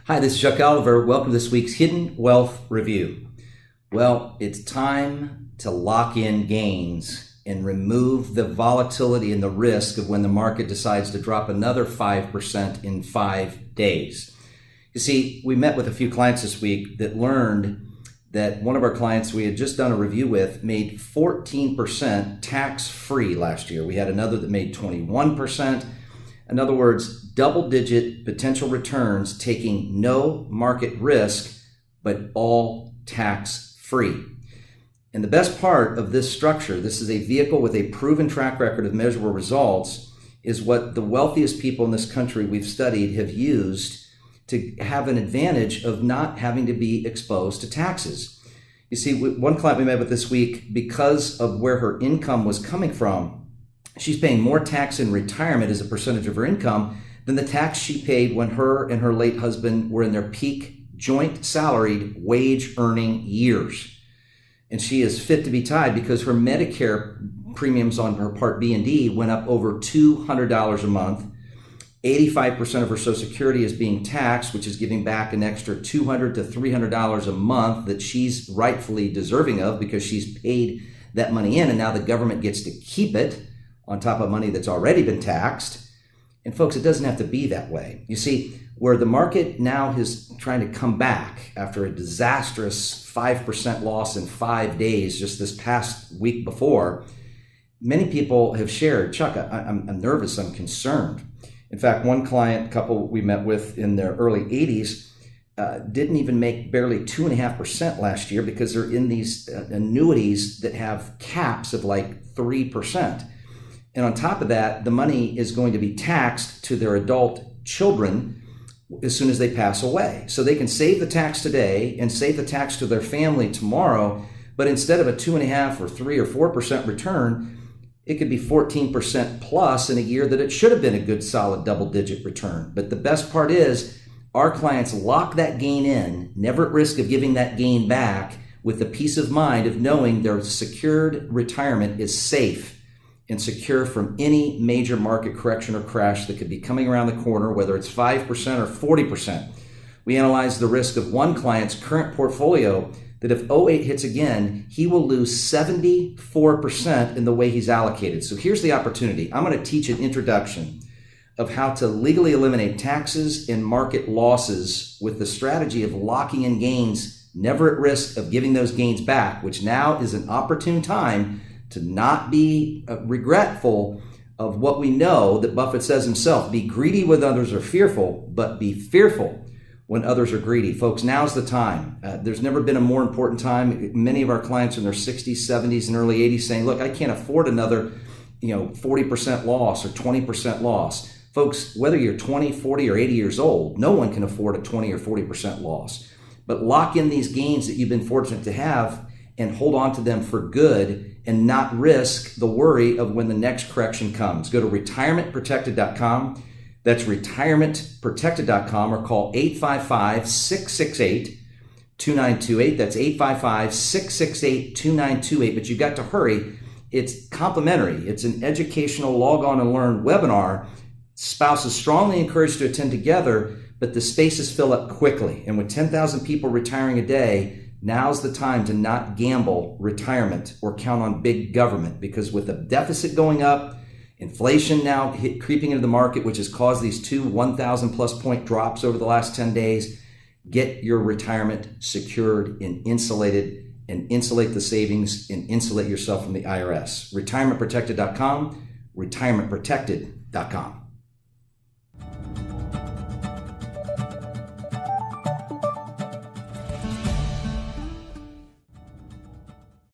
Hi, this is Chuck Oliver. Welcome to this week's Hidden Wealth Review. Well, it's time to lock in gains and remove the volatility and the risk of when the market decides to drop another 5% in 5 days. You see, we met with a few clients this week that learned that one of our clients we had just done a review with made 14% tax-free last year. We had another that made 21%. In other words, double-digit potential returns taking no market risk, but all tax-free. And the best part of this structure, this is a vehicle with a proven track record of measurable results, is what the wealthiest people in this country we've studied have used to have an advantage of not having to be exposed to taxes. You see, one client we met with this week, because of where her income was coming from, she's paying more tax in retirement as a percentage of her income than the tax she paid when her and her late husband were in their peak joint salaried wage earning years. And she is fit to be tied because her Medicare premiums on her Part B and D went up over $200 a month. 85% of her Social Security is being taxed, which is giving back an extra $200 to $300 a month that she's rightfully deserving of because she's paid that money in, and now the government gets to keep it on top of money that's already been taxed. And folks, it doesn't have to be that way. You see, where the market now is trying to come back after a disastrous 5% loss in 5 days just this past week before, many people have shared, Chuck, I'm nervous, I'm concerned. In fact, one client couple we met with in their early 80s didn't even make barely 2.5% last year because they're in these annuities that have caps of like 3%. And on top of that, the money is going to be taxed to their adult children as soon as they pass away. So they can save the tax today and save the tax to their family tomorrow, but instead of a 2.5% or 3 or 4% return, it could be 14% plus in a year that it should have been a good solid double-digit return. But the best part is our clients lock that gain in, never at risk of giving that gain back, with the peace of mind of knowing their secured retirement is safe and secure from any major market correction or crash that could be coming around the corner, whether it's 5% or 40%. We analyzed the risk of one client's current portfolio that if '08 hits again, he will lose 74% in the way he's allocated. So here's the opportunity. I'm going to teach an introduction of how to legally eliminate taxes and market losses with the strategy of locking in gains, never at risk of giving those gains back, which now is an opportune time to not be regretful of what we know that Buffett says himself, be greedy when others are fearful, but be fearful when others are greedy. Folks, now's the time. There's never been a more important time. Many of our clients are in their 60s, 70s, and early 80s saying, look, I can't afford another 40% loss or 20% loss. Folks, whether you're 20, 40, or 80 years old, no one can afford a 20 or 40% loss. But lock in these gains that you've been fortunate to have and hold on to them for good and not risk the worry of when the next correction comes. Go to retirementprotected.com. That's retirementprotected.com, or call 855-668-2928. That's 855-668-2928. But you've got to hurry. It's complimentary. It's an educational log on and learn webinar. Spouses strongly encouraged to attend together, but the spaces fill up quickly. And with 10,000 people retiring a day, now's the time to not gamble retirement or count on big government, because with the deficit going up, inflation now creeping into the market, which has caused these two 1,000 plus point drops over the last 10 days, get your retirement secured and insulated, and insulate the savings and insulate yourself from the IRS. Retirementprotected.com, retirementprotected.com.